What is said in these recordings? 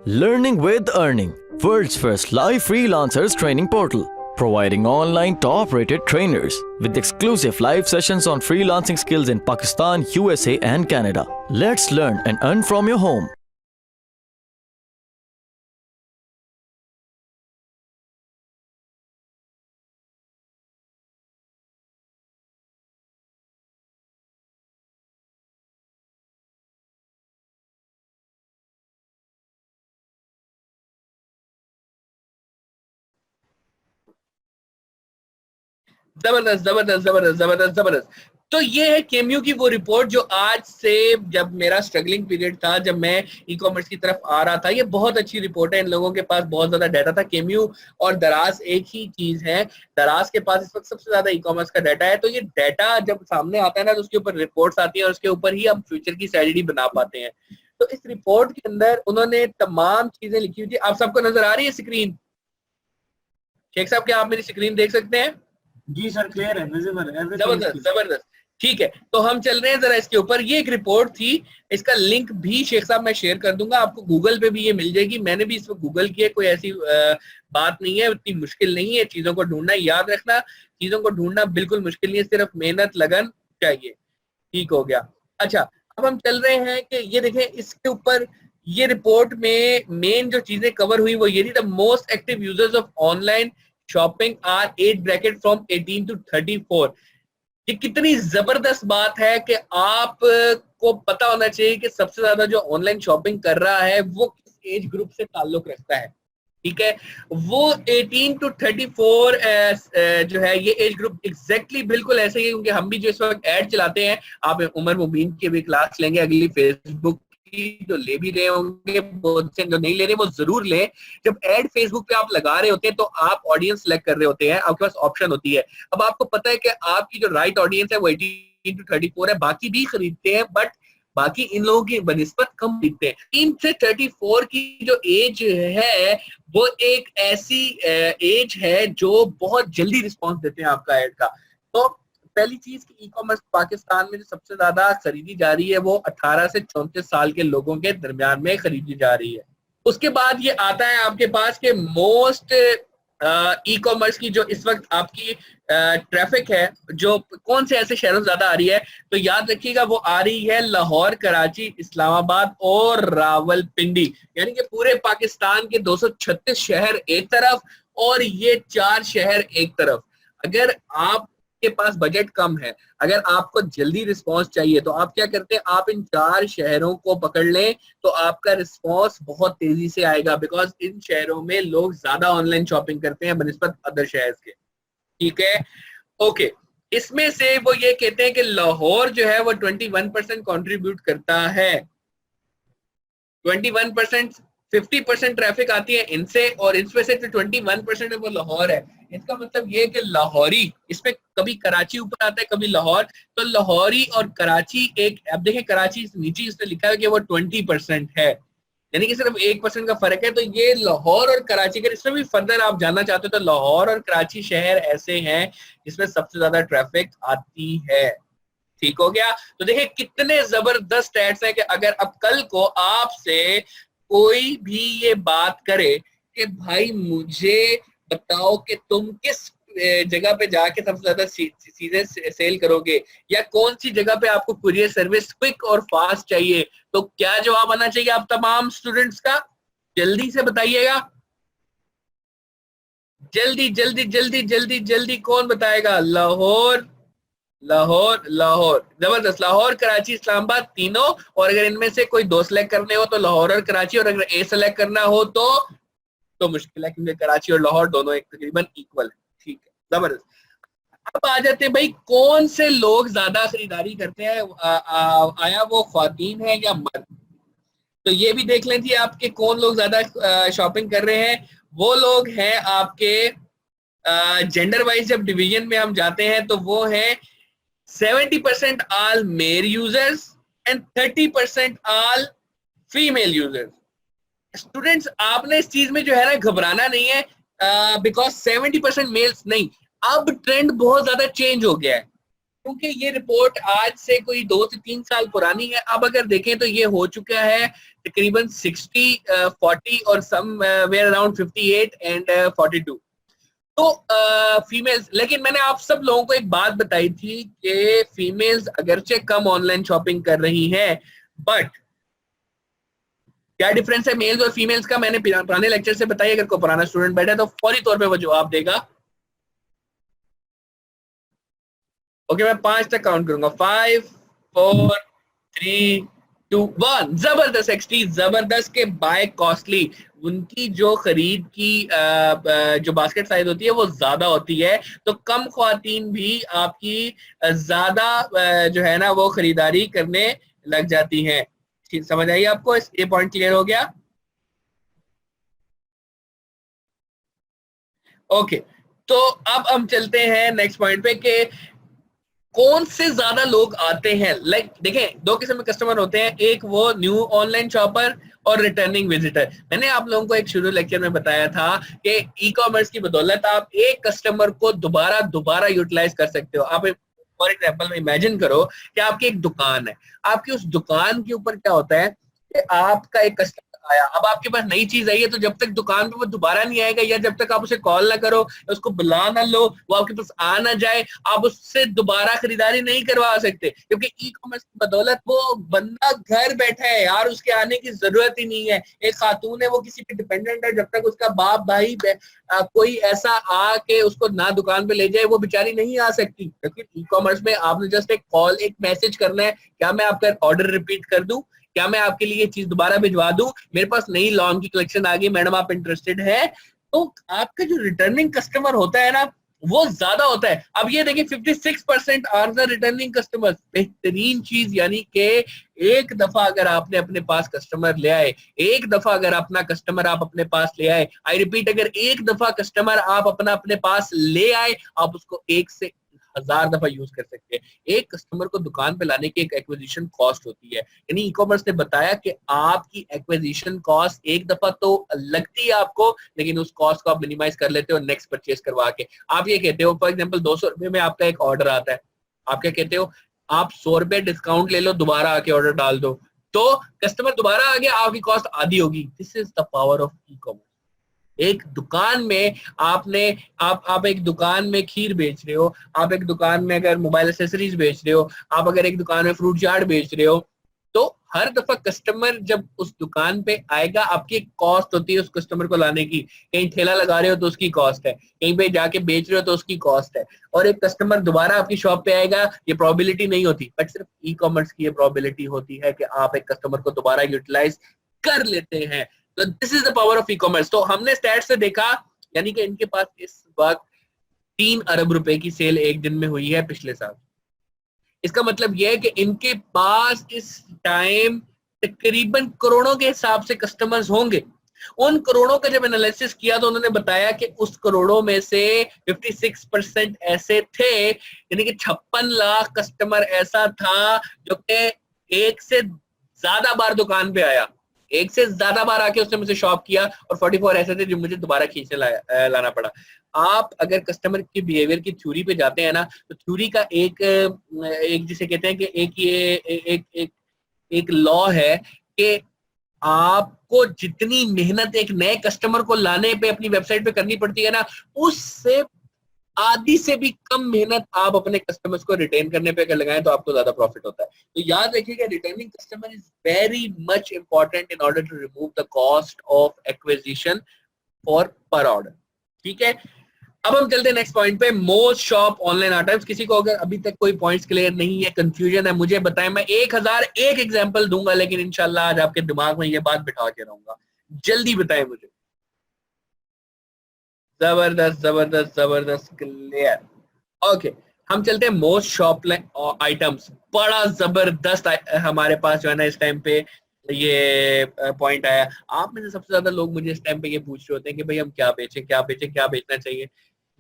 Learning with Earning, world's first live freelancers training portal, providing online top-rated trainers with exclusive live sessions on freelancing skills in Pakistan, USA and Canada. Let's learn and earn from your home. जबरदस्त जबरदस्त जबरदस्त जबरदस्त जबरदस्त। तो ये है केम्यू की वो रिपोर्ट जो आज से, जब मेरा स्ट्रगलिंग पीरियड था, जब मैं ई कॉमर्स की तरफ आ रहा था, ये बहुत अच्छी रिपोर्ट है। इन लोगों के पास बहुत ज्यादा डाटा था। केम्यू और दराज एक ही चीज है। दराज के पास इस वक्त सबसे ज्यादा ई कॉमर्स का डाटा है। तो ये डाटा जब सामने आता है ना, तो उसके ऊपर रिपोर्ट्स आती है और उसके ऊपर ही हम फ्यूचर की स्ट्रेटजी बना पाते हैं। तो इस रिपोर्ट के अंदर उन्होंने तमाम चीजें लिखी हुई थी। आप सबको नजर आ रही है स्क्रीन? शेख साहब, क्या आप मेरी स्क्रीन देख सकते हैं? जी सर, क्लियर है, विजिबल है। जबरदस्त जबरदस्त। ठीक है, तो हम चल रहे हैं जरा इसके ऊपर। ये एक रिपोर्ट थी, इसका लिंक भी शेख साहब मैं शेयर कर दूंगा आपको। गूगल पे भी ये मिल जाएगी। मैंने भी इस वक्त गूगल किया, कोई ऐसी बात नहीं है, इतनी मुश्किल नहीं है चीजों को ढूंढना। याद रखना, चीजों को ढूंढना बिल्कुल मुश्किल नहीं है, सिर्फ मेहनत लगन चाहिए। ठीक हो गया। अच्छा, अब हम चल रहे हैं कि ये देखें इसके ऊपर। ये रिपोर्ट में मेन जो चीजें कवर हुई वो ये थी, the most active users of online shopping are age bracket from 18 to 34। ये कितनी जबरदस्त बात है कि आप को पता होना चाहिए कि सबसे ज्यादा जो ऑनलाइन शॉपिंग कर रहा है वो किस एज ग्रुप से ताल्लुक रखता है। ठीक है, वो 18 to 34 जो है ये एज ग्रुप एग्जैक्टली बिल्कुल ऐसे ही है। क्योंकि हम भी जो इस वक्त ऐड चलाते हैं, आप उमर मुबीन की भी क्लास लेंगे अगली फेसबुक की, जो ले भी रहे होंगे, बहुत से जो नहीं ले रहे वो जरूर लें। जब एड फेसबुक पे आप लगा रहे होते हैं तो आप ऑडियंस सेलेक्ट कर रहे होते हैं, आपके पास ऑप्शन होती है। अब आपको पता है कि आपकी जो राइट ऑडियंस है वो 18 to 34 है। बाकी भी खरीदते हैं, बट बाकी इन लोगों की बनिस्बत कम खरीदते हैं। 3 से 34 की जो एज है वो एक ऐसी एज है जो बहुत जल्दी रिस्पॉन्स देते हैं आपका एड का। तो पहली चीज कि ई कॉमर्स पाकिस्तान में जो सबसे ज्यादा खरीदी जा रही है वो 18 से 34 साल के लोगों के दरमियान में खरीदी जा रही है। उसके बाद ये आता है आपके पास के मोस्ट ई कॉमर्स की जो इस वक्त आपकी ट्रैफिक है, जो कौन से ऐसे शहरों से ज्यादा आ रही है। तो याद रखिएगा वो आ रही है लाहौर, कराची, इस्लामाबाद और रावलपिंडी। यानी कि पूरे पाकिस्तान के 236 शहर एक तरफ और ये 4 शहर एक तरफ। अगर आप के पास बजट कम है, अगर आपको जल्दी रिस्पांस चाहिए, तो आप क्या करते हैं, आप इन 4 शहरों को पकड़ लें तो आपका रिस्पांस बहुत तेजी से आएगा। बिकॉज इन शहरों में लोग ज्यादा ऑनलाइन शॉपिंग करते हैं बनिस्बत अदर शहर के। ठीक है, ओके। इसमें से वो ये कहते हैं कि लाहौर जो है वो 21% कॉन्ट्रीब्यूट करता है। 21%, 50% ट्रैफिक आती है इनसे, और इसमें से जो 21% है वो लाहौर है। इसका मतलब ये कि लाहौरी, इसमें कभी कराची ऊपर आता है कभी लाहौर, तो लाहौरी और कराची एक, अब देखें कराची नीचे इसने लिखा है कि वो 20% है, यानी कि सिर्फ 1% का फर्क है। तो ये लाहौर और कराची का, इसमें भी फर्दर आप जानना चाहते हो तो लाहौर और कराची शहर ऐसे हैं जिसमें सबसे ज्यादा ट्रैफिक आती है। ठीक हो गया। तो देखिए कितने जबरदस्त स्टैट्स हैं कि अगर अब कल को आपसे कोई भी ये बात करे कि भाई मुझे बताओ कि तुम किस जगह पे जाके सबसे ज्यादा चीजें सेल करोगे, या कौन सी जगह पे आपको कुरियर सर्विस क्विक और फास्ट चाहिए, तो क्या जवाब आना चाहिए आप तमाम स्टूडेंट्स का? जल्दी से बताइएगा, जल्दी जल्दी जल्दी जल्दी जल्दी, कौन बताएगा? लाहौर, लाहौर, लाहौर, जबरदस्त। लाहौर, कराची, इस्लामाबाद तीनों। और अगर इनमें से कोई 2 सेलेक्ट करने हो तो लाहौर और कराची, और अगर ए सेलेक्ट करना हो तो मुश्किल है, क्योंकि कराची और लाहौर दोनों एक तकरीबन इक्वल है। ठीक है, जबरदस्त। अब आ जाते हैं भाई, कौन से लोग ज्यादा खरीदारी करते हैं, आया वो ख्वातीन है या मर्द? तो ये भी देख लें थी आपके कौन लोग ज्यादा शॉपिंग कर रहे हैं। वो लोग हैं आपके जेंडर वाइज, जब डिवीजन में हम जाते हैं तो वो है 70% all male users and 30% all female users। Students आपने इस चीज में जो है ना घबराना नहीं है, बिकॉज 70% मेल्स नहीं, अब ट्रेंड बहुत ज्यादा चेंज हो गया है। क्योंकि ये रिपोर्ट आज से कोई 2 से 3 साल पुरानी है। अब अगर देखें तो ये हो चुका है तकरीबन 60, 40 और सम वेयर अराउंड 58 एंड 42। तो फीमेल्स, लेकिन मैंने आप सब लोगों को एक बात बताई थी कि फीमेल्स अगरचे कम ऑनलाइन शॉपिंग कर रही हैं, बट क्या डिफरेंस है मेल्स और फीमेल्स का मैंने पुराने लेक्चर से बताया। अगर कोई पुराना स्टूडेंट बैठा है तो फौरी तौर पे वो जवाब देगा। ओके, मैं 5 तक काउंट करूंगा। 5, 4, 3, 2, 1। जबरदस्त एक्सटी, जबरदस्त के बाय कॉस्टली, उनकी जो खरीद की जो बास्केट साइज होती है वो ज्यादा होती है, तो कम ख्वातीन भी आपकी ज्यादा जो है ना वो खरीदारी करने लग जाती हैं। समझ आई आपको? ये पॉइंट क्लियर हो गया? ओके, तो अब हम चलते हैं नेक्स्ट पॉइंट पे कि कौन से ज्यादा लोग आते हैं। लाइक देखें, दो किस्म के कस्टमर होते हैं, एक वो न्यू ऑनलाइन शॉपर और रिटर्निंग विजिटर। मैंने आप लोगों को एक शुरू लेक्चर में बताया था कि ई कॉमर्स की बदौलत आप एक कस्टमर को दोबारा यूटिलाइज कर सकते हो। आप फॉर एग्जाम्पल इमेजिन करो कि आपकी एक दुकान है, आपकी उस दुकान के ऊपर क्या होता है कि आपका एक कस्टमर आया, अब आपके पास नई चीज आई है, तो जब तक दुकान पे वो दोबारा नहीं आएगा या जब तक आप उसे कॉल ना करो, उसको बुला ना लो, वो आपके पास आ ना जाए, आप उससे दोबारा खरीदारी नहीं करवा सकते। क्योंकि ई कॉमर्स की बदौलत वो बंदा घर बैठा है यार, उसके आने की जरूरत ही नहीं है। एक खातून है, वो किसी पे डिपेंडेंट है, जब तक उसका बाप भाई कोई ऐसा आके उसको ना दुकान पे ले जाए वो बेचारी नहीं आ सकती। क्योंकि ई कॉमर्स में आपने जस्ट एक कॉल, एक मैसेज करना है, क्या मैं आपका ऑर्डर रिपीट कर दूं, क्या मैं आपके लिए ये चीज दोबारा भिजवा दूं, मेरे पास नई लॉन की कलेक्शन आ गई मैडम, आप इंटरेस्टेड है? तो आपका जो रिटर्निंग कस्टमर होता है ना वो ज्यादा होता है। अब ये देखिए 56% आर द रिटर्निंग कस्टमर्स। बेहतरीन चीज, यानी कि एक दफा अगर आपने अपने पास कस्टमर ले आए, एक दफा अगर अपना कस्टमर आप अपने पास ले आए, आई रिपीट, अगर एक दफा कस्टमर आप अपने पास ले आए, आप उसको 1 से 1000 दफा यूज कर सकते हैं। एक कस्टमर को दुकान पे लाने की एक एक्विजिशन कॉस्ट होती है, यानी ई कॉमर्स ने बताया कि आपकी एक्विजिशन कॉस्ट एक दफा तो लगती है आपको, लेकिन उस कॉस्ट को आप मिनिमाइज कर लेते हो नेक्स्ट परचेज करवा के। आप ये कहते हो फॉर एग्जांपल 200 रुपए में आपका एक ऑर्डर आता है, आप क्या कहते हो, आप 100 रुपए डिस्काउंट ले लो, दोबारा आके ऑर्डर डाल दो, तो कस्टमर दोबारा आ गया, आपकी कॉस्ट आधी होगी। This is the power of e commerce. एक दुकान में आपने आप एक दुकान में खीर बेच रहे हो, आप एक दुकान में अगर मोबाइल एक्सेसरीज बेच रहे हो, आप अगर एक दुकान में फ्रूट चाट बेच रहे हो, तो हर दफा कस्टमर जब उस दुकान पे आएगा, आपकी एक कॉस्ट होती है उस कस्टमर को लाने की। कहीं ठेला लगा रहे हो तो उसकी कॉस्ट है, कहीं पे जाके बेच रहे हो तो उसकी कॉस्ट है, और एक कस्टमर दोबारा आपकी शॉप पे आएगा, ये प्रोबेबिलिटी नहीं होती, बट सिर्फ ई कॉमर्स की ये प्रोबेबिलिटी होती है कि आप एक कस्टमर को दोबारा यूटिलाइज कर लेते हैं। तो this is the power of e commerce. तो हमने स्टैट से देखा, यानी कि इनके पास इस वक्त 3 अरब रुपए की सेल एक दिन में हुई है पिछले साल। इसका मतलब यह है कि इनके पास इस टाइम तकरीबन करोड़ों के हिसाब से कस्टमर्स होंगे। उन करोड़ों का जब एनालिसिस किया तो उन्होंने बताया कि उस करोड़ों में से 56% ऐसे थे, यानी कि 56 लाख कस्टमर ऐसा था जो कि एक से ज्यादा बार दुकान पे आया, एक से ज्यादा बार आके उसने मुझे शॉप किया, और 44 ऐसे थे जो मुझे दोबारा खींचने लाना पड़ा। आप अगर कस्टमर की बिहेवियर की थ्योरी पे जाते हैं ना, तो थ्योरी का एक जिसे कहते हैं कि एक लॉ है कि आपको जितनी मेहनत एक नए कस्टमर को लाने पे अपनी वेबसाइट पे करनी पड़ती है ना, उससे आधी से भी कम मेहनत आप अपने कस्टमर्स को रिटेन करने पे अगर लगाएं तो आपको ज्यादा प्रॉफिट होता है। तो याद रखिएगा, returning customer is very much important in order to remove the cost of acquisition for per order. ठीक है, अब हम चलते हैं नेक्स्ट पॉइंट पे, मोस्ट शॉप ऑनलाइन आइटम्स। किसी को अगर अभी तक कोई पॉइंट्स क्लियर नहीं है, कंफ्यूजन है, मुझे बताएं, मैं 1001 एग्जांपल दूंगा, लेकिन इंशाल्लाह आज आपके दिमाग में ये बात बिठा के रहूंगा। जल्दी बताएं मुझे। जबरदस्त जबरदस्त जबरदस्त, क्लियर। ओके, हम चलते हैं मोस्ट शॉप आइटम्स। बड़ा जबरदस्त हमारे पास जो है ना इस टाइम पे ये पॉइंट आया। आप में से सबसे ज्यादा लोग मुझे इस टाइम पे ये पूछ रहे होते हैं कि भाई हम क्या बेचें, क्या बेचें, क्या बेचना चाहिए।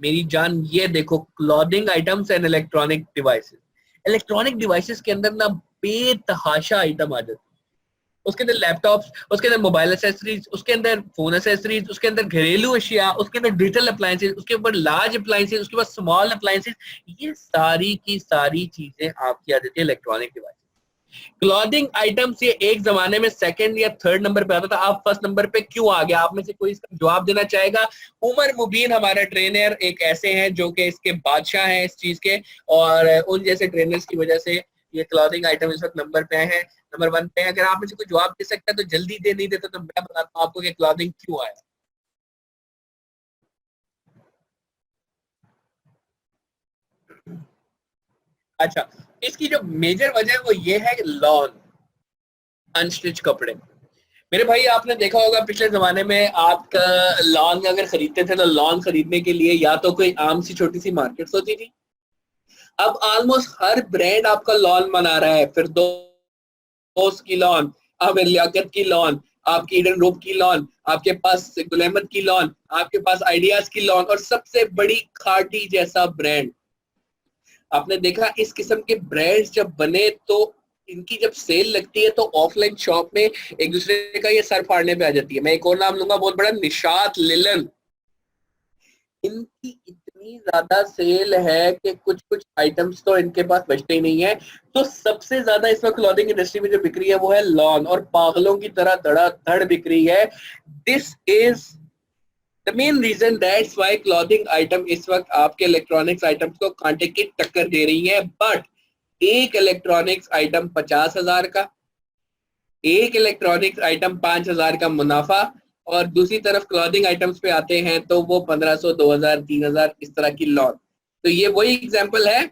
मेरी जान ये देखो, clothing items and electronic devices. Electronic devices के अंदर ना बेतहाशा आइटम आ जाती है, उसके अंदर लैपटॉप्स, उसके अंदर मोबाइल एसेसरीज, उसके अंदर फोन एसेसरीज, उसके अंदर घरेलू अशिया, उसके अंदर डिजिटल अप्लायंसेज, उसके ऊपर लार्ज अप्लायंसेज, उसके बाद स्मॉल अप्लायंसेज, ये सारी की सारी चीजें आपकी आ जाती है इलेक्ट्रॉनिक डिवाइस। क्लॉथिंग आइटम्स ये एक जमाने में सेकंड या थर्ड नंबर पे आता था, आप फर्स्ट नंबर पे क्यों आ गया? आप में से कोई इसका जवाब देना चाहेगा? उमर मुबीन हमारा ट्रेनर एक ऐसे हैं जो कि इसके बादशाह हैं इस चीज के, और उन जैसे ट्रेनर्स की वजह से ये क्लॉथिंग आइटम इस वक्त नंबर पे है, नंबर 1 पे है। अगर आप में से कोई जवाब दे सकता है तो जल्दी दे, नहीं देता तो मैं बताता हूँ आपको कि क्लॉथिंग क्यों आया। अच्छा, इसकी जो मेजर वजह है वो ये है लॉन, अनस्टिच कपड़े। मेरे भाई आपने देखा होगा पिछले जमाने में आपका लॉन अगर खरीदते थे तो लॉन खरीदने के लिए या तो कोई आम सी छोटी सी मार्केट होती थी। अब ऑलमोस्ट हर ब्रांड आपका लॉन बना रहा है, फिर दोस्त की लॉन, आमिर लियाकत की लॉन, आपकी ईडन ग्रुप की लॉन, आपके पास गुल अहमद की लॉन, आपके पास आइडियाज की लॉन, और सबसे बड़ी खाटी जैसा ब्रांड। आपने देखा इस किस्म के ब्रांड्स जब बने तो इनकी जब सेल लगती है तो ऑफलाइन शॉप में एक दूसरे का ये सर फाड़ने पे आ जाती है। मैं एक और नाम लूंगा बहुत बड़ा, निशात लिलन। इनकी इतनी ज्यादा सेल है कि कुछ कुछ आइटम्स तो इनके पास बचते ही नहीं है। तो सबसे ज्यादा इस वक्त क्लॉथिंग इंडस्ट्री में जो बिक रही है वो है लॉन, और पागलों की तरह धड़ाधड़ बिक रही है। This is the main reason, that's why clothing item इस वक्त आपके इलेक्ट्रॉनिक्स आइटम्स को कांटे की टक्कर दे रही है। बट एक इलेक्ट्रॉनिक्स आइटम 50,000 का, एक इलेक्ट्रॉनिक्स आइटम 5,000 का मुनाफा, और दूसरी तरफ क्लॉथिंग आइटम्स पे आते हैं तो वो 1,500, 2,000, 3,000 इस तरह की लॉन। तो ये वही एग्जाम्पल है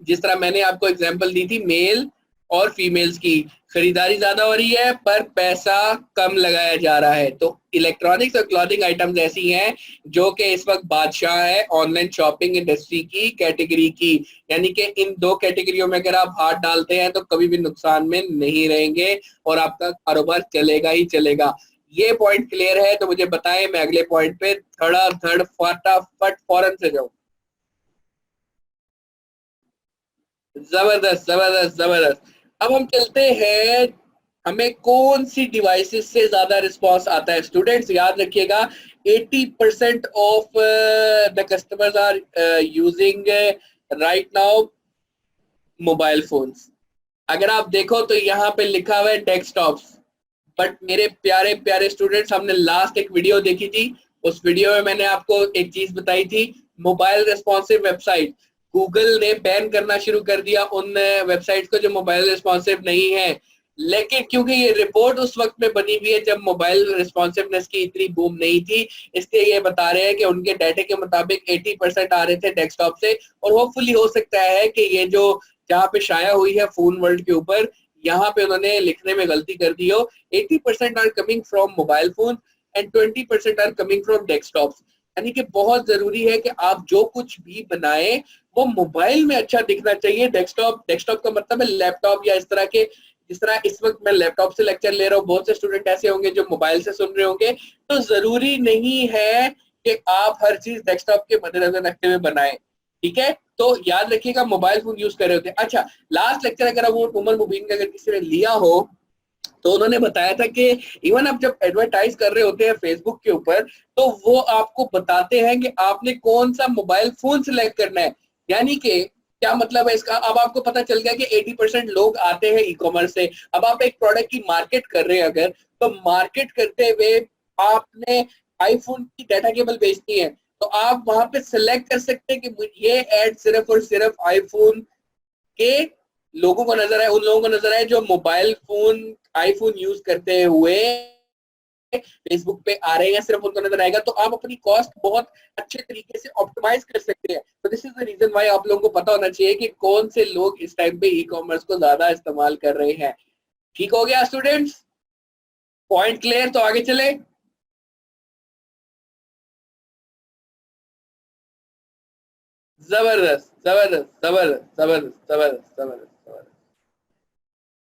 जिस तरह मैंने आपको एग्जाम्पल दी थी मेल और फीमेल्स की। खरीदारी ज्यादा हो रही है पर पैसा कम लगाया जा रहा है। तो इलेक्ट्रॉनिक्स और क्लॉथिंग आइटम्स ऐसी हैं जो कि इस वक्त बादशाह है ऑनलाइन शॉपिंग इंडस्ट्री की कैटेगरी की। यानी कि इन दो कैटेगरियों में अगर आप हाथ डालते हैं तो कभी भी नुकसान में नहीं रहेंगे और आपका कारोबार चलेगा ही चलेगा। ये पॉइंट क्लियर है तो मुझे बताएं, मैं अगले पॉइंट पे धड़ाधड़ फटाफट फौरन से जाऊं। जबरदस्त जबरदस्त जबरदस्त। अब हम चलते हैं, हमें कौन सी डिवाइसेस से ज्यादा रिस्पांस आता है? स्टूडेंट्स याद रखिएगा 80% of the customers are using right now mobile phones. अगर आप देखो तो यहाँ पे लिखा हुआ है डेस्कटॉप्स। बट मेरे प्यारे प्यारे स्टूडेंट्स, हमने लास्ट एक वीडियो देखी थी, उस वीडियो में मैंने आपको एक चीज बताई थी, मोबाइल रिस्पॉन्सिव वेबसाइट। गूगल ने बैन करना शुरू कर दिया उन वेबसाइट्स को जो मोबाइल रिस्पॉन्सिव नहीं है। लेकिन क्योंकि ये रिपोर्ट उस वक्त में बनी हुई है जब मोबाइल रिस्पॉन्सिवनेस की इतनी बूम नहीं थी, इसलिए ये बता रहे हैं कि उनके डाटा के मुताबिक 80% आ रहे थे डेस्कटॉप से। और होपफुली हो सकता है कि ये जो जहाँ पे शाया हुई है फोन वर्ल्ड के ऊपर, यहाँ पे उन्होंने लिखने में गलती कर दी हो। 80% are coming from mobile phone and 20% are coming from desktops. यानी कि बहुत जरूरी है कि आप जो कुछ भी बनाएं वो मोबाइल में अच्छा दिखना चाहिए। डेस्कटॉप का मतलब है लैपटॉप या इस तरह के, जिस तरह इस वक्त मैं लैपटॉप से लेक्चर ले रहा हूँ, बहुत से स्टूडेंट ऐसे होंगे जो मोबाइल से सुन रहे होंगे। तो जरूरी नहीं है कि आप हर चीज डेस्कटॉप के मद्देनजर रखते हुए बनाएं, ठीक है? तो याद रखिएगा मोबाइल फोन यूज कर रहे होते हैं। अच्छा, लास्ट लेक्चर अगर वो उमर मुबीन का अगर किसी ने लिया हो तो उन्होंने बताया था कि इवन आप जब एडवर्टाइज कर रहे होते हैं फेसबुक के ऊपर तो वो आपको बताते हैं कि आपने कौन सा मोबाइल फोन सिलेक्ट करना है। यानी कि क्या मतलब है इसका? अब आपको पता चल गया कि 80% लोग आते हैं ई कॉमर्स से। अब आप एक प्रोडक्ट की मार्केट कर रहे हैं अगर, तो मार्केट करते हुए आपने आईफोन की डाटा केबल बेचनी है तो आप वहां पे सिलेक्ट कर सकते हैं कि ये एड सिर्फ और सिर्फ आईफोन के लोगों को नजर आए, उन लोगों को नजर आए जो मोबाइल फोन आईफोन यूज करते हुए फेसबुक पे आ रहे हैं, सिर्फ उनको नजर आएगा। तो आप अपनी कॉस्ट बहुत अच्छे तरीके से ऑप्टिमाइज कर सकते हैं। तो this is the reason why आप लोगों को पता होना चाहिए कि कौन से लोग इस टाइम पे ई कॉमर्स को ज्यादा इस्तेमाल कर रहे हैं। ठीक हो गया स्टूडेंट्स? Point clear? तो आगे चले। जबरदस्त जबरदस्त जबरदस्त जबरदस्त जबरदस्त जबरदस्त जबरदस्त।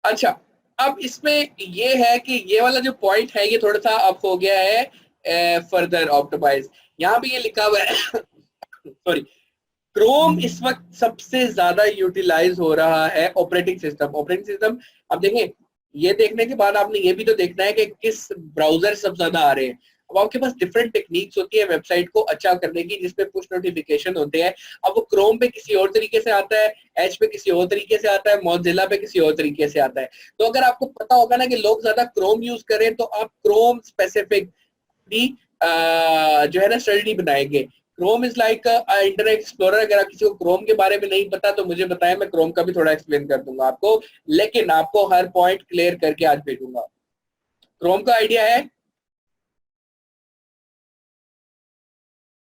अच्छा, अब इसमें ये है कि ये वाला जो पॉइंट है ये थोड़ा सा अब हो गया है फर्दर ऑप्टिमाइज। यहाँ पे ये लिखा हुआ है सॉरी, क्रोम इस वक्त सबसे ज्यादा यूटिलाइज हो रहा है ऑपरेटिंग सिस्टम। अब देखें ये देखने के बाद आपने ये भी तो देखना है कि किस ब्राउजर सबसे ज्यादा आ रहे हैं। अब आपके पास डिफरेंट टेक्निक्स होती है वेबसाइट को अच्छा करने की, जिसपे पुश नोटिफिकेशन होते हैं। अब वो क्रोम पे किसी और तरीके से आता है, एज पे किसी और तरीके से आता है, मोजिल्ला पे किसी और तरीके से आता है। तो अगर आपको पता होगा ना कि लोग ज्यादा क्रोम यूज करें, तो आप क्रोम स्पेसिफिक भी जो है ना स्टडी बनाएंगे। Chrome is like internet explorer. अगर आप किसी को क्रोम के बारे में नहीं पता तो मुझे बताएं, मैं क्रोम का भी थोड़ा एक्सप्लेन कर दूंगा आपको, लेकिन आपको हर पॉइंट क्लियर करके आज भेजूंगा। क्रोम का आइडिया है?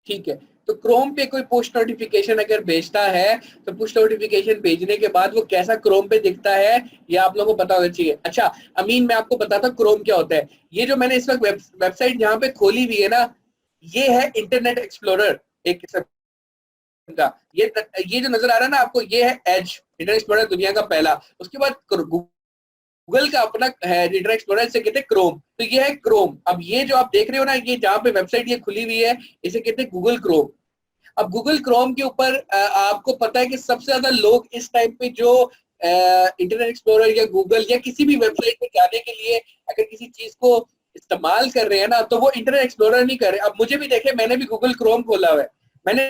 ठीक है। तो क्रोम पे कोई पुश नोटिफिकेशन अगर भेजता है, तो पुश नोटिफिकेशन भेजने के बाद वो कैसा क्रोम पे दिखता है ये आप लोगों को पता होना चाहिए। अच्छा अमीन, मैं आपको बताता हूँ क्रोम क्या होता है। ये जो मैंने इस वक्त वेबसाइट जहाँ पे खोली हुई है ना, ये है इंटरनेट एक्सप्लोरर एक किस्म का। ये जो नजर आ रहा है ना आपको, ये है एज, इंटरनेट एक्सप्लोरर दुनिया का पहला। उसके बाद गूगल का अपना है इंटरनेट एक्सप्लोरर, इसे कहते हैं क्रोम। तो ये है क्रोम। अब ये जो आप देख रहे हो ना, ये जहाँ पे वेबसाइट ये खुली हुई है, इसे कहते हैं गूगल क्रोम। अब गूगल क्रोम के ऊपर आपको पता है कि सबसे ज्यादा लोग इस टाइम पे जो इंटरनेट एक्सप्लोरर या गूगल या किसी भी वेबसाइट पे जाने के लिए अगर किसी चीज को इस्तेमाल कर रहे हैं ना, तो वो इंटरनेट एक्सप्लोरर नहीं कर रहे। अब मुझे भी देखे, मैंने भी गूगल क्रोम खोला हुआ है, मैंने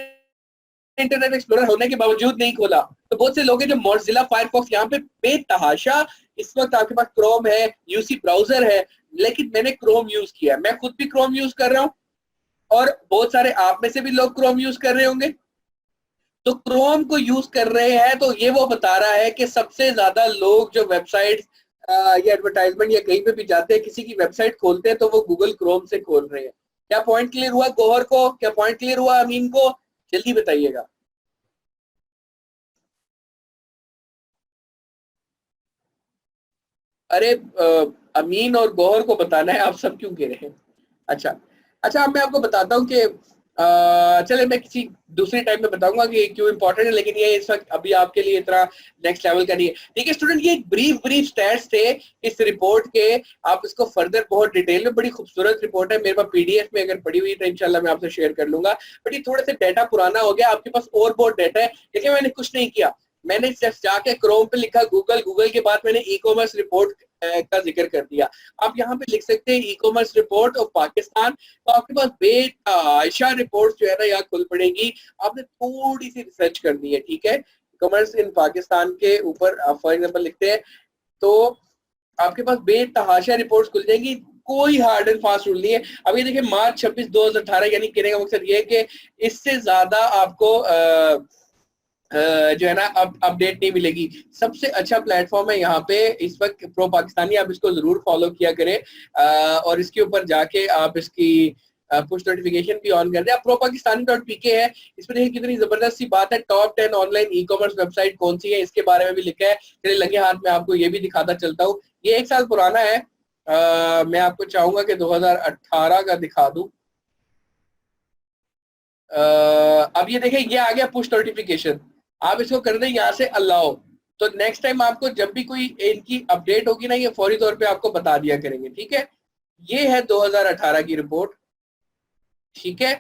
इंटरनेट एक्सप्लोरर होने के बावजूद नहीं खोला। तो बहुत से लोग हैं जो मोज़िला फायरफॉक्स, यहाँ पे बेतहाशा इस वक्त आपके पास क्रोम है, यूसी ब्राउजर है, लेकिन मैंने क्रोम यूज किया। मैं खुद भी क्रोम यूज कर रहा हूँ और बहुत सारे आप में से भी लोग क्रोम यूज कर रहे होंगे। तो क्रोम को यूज कर रहे हैं, तो ये वो बता रहा है कि सबसे ज्यादा लोग जो वेबसाइट या एडवर्टाइजमेंट या कहीं पे भी जाते हैं, किसी की वेबसाइट खोलते हैं, तो वो गूगल क्रोम से खोल रहे हैं। क्या पॉइंट क्लियर हुआ गौहर को? क्या पॉइंट क्लियर हुआ अमीन को? जल्दी बताइएगा। अरे अमीन और गौहर को बताना है, आप सब क्यों कह रहे हैं? अच्छा अच्छा, अब मैं आपको बताता हूँ कि चले मैं किसी दूसरी टाइम में बताऊंगा कि क्यों इंपॉर्टेंट है, लेकिन ये इस वक्त अभी आपके लिए इतना नेक्स्ट लेवल का नहीं है। ठीक है स्टूडेंट, ये ब्रीफ ब्रीफ स्टैट्स थे इस रिपोर्ट के। आप इसको फर्दर बहुत डिटेल में, बड़ी खूबसूरत रिपोर्ट है, मेरे पास पीडीएफ में अगर पड़ी हुई तो इंशाल्लाह मैं आपसे शेयर कर लूंगा। बट ये थोड़े से डाटा पुराना हो गया, आपके पास और बहुत डाटा है। लेकिन मैंने कुछ नहीं किया, मैंने जस्ट जाके क्रोम पे लिखा गूगल, गूगल के बाद मैंने ई कॉमर्स रिपोर्ट का जिक्र कर दिया। आप यहाँ पे लिख सकते हैं e commerce report of Pakistan, तो आपके पास बेतहाशा रिपोर्ट जो है ना यहाँ खुल पड़ेगी। आपने थोड़ी सी रिसर्च करनी है, ठीक है। कॉमर्स इन पाकिस्तान के ऊपर फॉर एग्जाम्पल लिखते हैं, तो आपके पास बेतहाशा रिपोर्ट्स खुल जाएंगी। कोई हार्ड एंड फास्ट रूल नहीं है। अब ये देखिए मार्च 26 2018, यानी कहने का मकसद ये है कि इससे ज्यादा आपको जो है ना अब अपडेट नहीं मिलेगी। सबसे अच्छा प्लेटफॉर्म है यहाँ पे इस वक्त प्रो पाकिस्तानी, आप इसको जरूर फॉलो किया करें और इसके ऊपर जाके आप इसकी पुश नोटिफिकेशन भी ऑन कर दें। प्रो पाकिस्तानी .pk है, इसमें देखिए कितनी जबरदस्त सी बात है। Top 10 online e commerce website कौन सी है, इसके बारे में भी लिखा है। चलिए लगे हाथ में आपको ये भी दिखाता चलता हूँ। ये 1 साल पुराना है, मैं आपको चाहूंगा कि 2018 का दिखा दूं। अब ये देखें, ये आ गया पुश नोटिफिकेशन। आप इसको कर दें यहाँ से अलाउ, तो नेक्स्ट टाइम आपको जब भी कोई इनकी अपडेट होगी ना, ये फौरी तौर पे आपको बता दिया करेंगे, ठीक है। ये है 2018 की रिपोर्ट, ठीक है।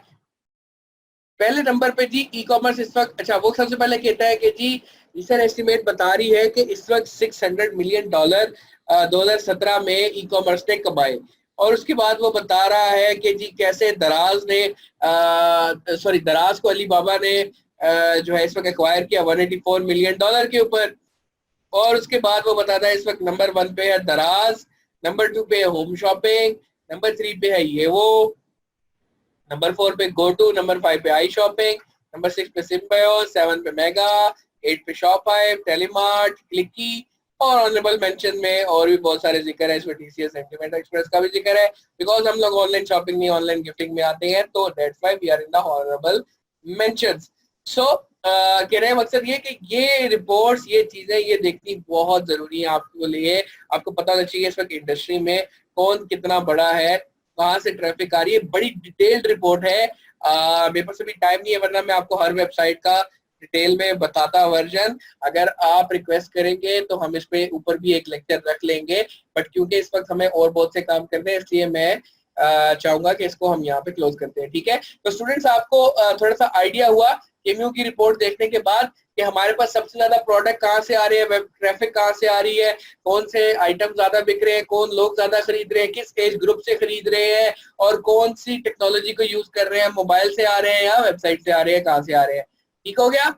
पहले नंबर पे जी ई कॉमर्स इस वक्त, अच्छा वो सबसे पहले कहता है कि जी रिसेंट एस्टीमेट बता रही है कि इस वक्त $600 मिलियन 2017 में ई कॉमर्स ने कमाए। और उसके बाद वो बता रहा है कि जी कैसे दराज ने दराज को अलीबाबा ने जो है इस वक्त एक्वायर किया $184 मिलियन के ऊपर। और उसके बाद वो बताता है इस वक्त नंबर 1 पे है दराज, नंबर 2 पे है होम शॉपिंग, नंबर 3 पे है ये वो, नंबर 4 पे गो टू, नंबर 5 पे आई शॉपिंग, नंबर 6 पे सिम्बायोस, 7 पे मेगा, 8 पे शॉपाई, टेलीमार्ट, क्लिकी। और ऑनरेबल मेंशन में और भी बहुत सारे जिक्र है, इसमें टीसीएस सेंटीमेंट एक्सप्रेस का भी जिक्र है। बिकॉज हम लोग ऑनलाइन शॉपिंग नहीं ऑनलाइन गिफ्टिंग में आते हैं, तो that's why we are in the honourable mentions. So कहने का मकसद ये कि ये रिपोर्ट्स, ये चीजें ये देखनी बहुत जरूरी है आपके लिए। आपको पता होना चाहिए इस वक्त इंडस्ट्री में कौन कितना बड़ा है, कहाँ से ट्रैफिक आ रही है। बड़ी डिटेल्ड रिपोर्ट है, मेरे पास अभी टाइम नहीं है, वरना मैं आपको हर वेबसाइट का डिटेल में बताता वर्जन। अगर आप रिक्वेस्ट करेंगे तो हम इस पे ऊपर भी एक लेक्चर रख लेंगे, बट क्योंकि इस वक्त हमें और बहुत से काम करने हैं, इसलिए मैं चाहूंगा कि इसको हम यहाँ पे क्लोज करते हैं, ठीक है। तो स्टूडेंट्स आपको थोड़ा सा आइडिया हुआ केम्यू की रिपोर्ट देखने के बाद कि हमारे पास सबसे ज्यादा प्रोडक्ट कहाँ से आ रहे हैं, वेब ट्रैफिक कहाँ से आ रही है, कौन से आइटम ज्यादा बिक रहे हैं, कौन लोग ज्यादा खरीद रहे हैं, किस एज ग्रुप से खरीद रहे हैं, और कौन सी टेक्नोलॉजी को यूज कर रहे हैं, मोबाइल से आ रहे हैं या वेबसाइट से आ रहे हैं, कहाँ से आ रहे हैं। ठीक हो गया,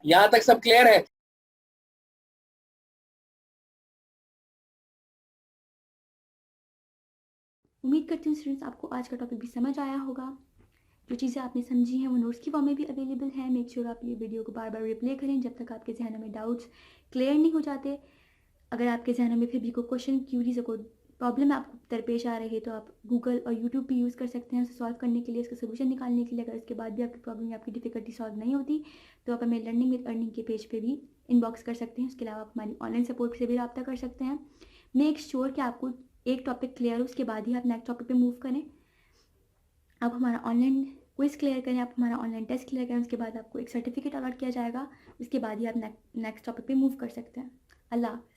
यहाँ तक सब क्लियर है? उम्मीद करती हूँ स्टूडेंट्स आपको आज का टॉपिक भी समझ आया होगा। जो चीज़ें आपने समझी हैं वो नोट्स की फॉर्म में भी अवेलेबल है। मेक श्योर आप ये वीडियो को बार बार रिप्ले करें जब तक आपके जहनों में डाउट्स क्लियर नहीं हो जाते। अगर आपके जहनों में फिर भी कोई क्वेश्चन, क्यूरीज, कोई प्रॉब्लम आपको दरपेश आ रही है तो आप गूगल और यूट्यूब भी यूज़ कर सकते हैं उसे सॉल्व करने के लिए, उसका सोल्यूशन निकालने के लिए। अगर इसके बाद भी आपकी प्रॉब्लम या आपकी डिफिकल्टी सॉल्व नहीं होती तो आप हमें लर्निंग विद अर्निंग के पेज पे भी इनबॉक्स कर सकते हैं। उसके अलावा आप हमारी ऑनलाइन सपोर्ट से भी रब्ता कर सकते हैं। मेक श्योर कि आपको एक टॉपिक क्लियर हो, उसके बाद ही आप नेक्स्ट टॉपिक पे मूव करें। आप हमारा ऑनलाइन क्विज क्लियर करें, आप हमारा ऑनलाइन टेस्ट क्लियर करें, उसके बाद आपको एक सर्टिफिकेट अलॉट किया जाएगा। उसके बाद ही आप नेक्स्ट टॉपिक पे मूव कर सकते हैं। अल्लाह हाफ़िज़।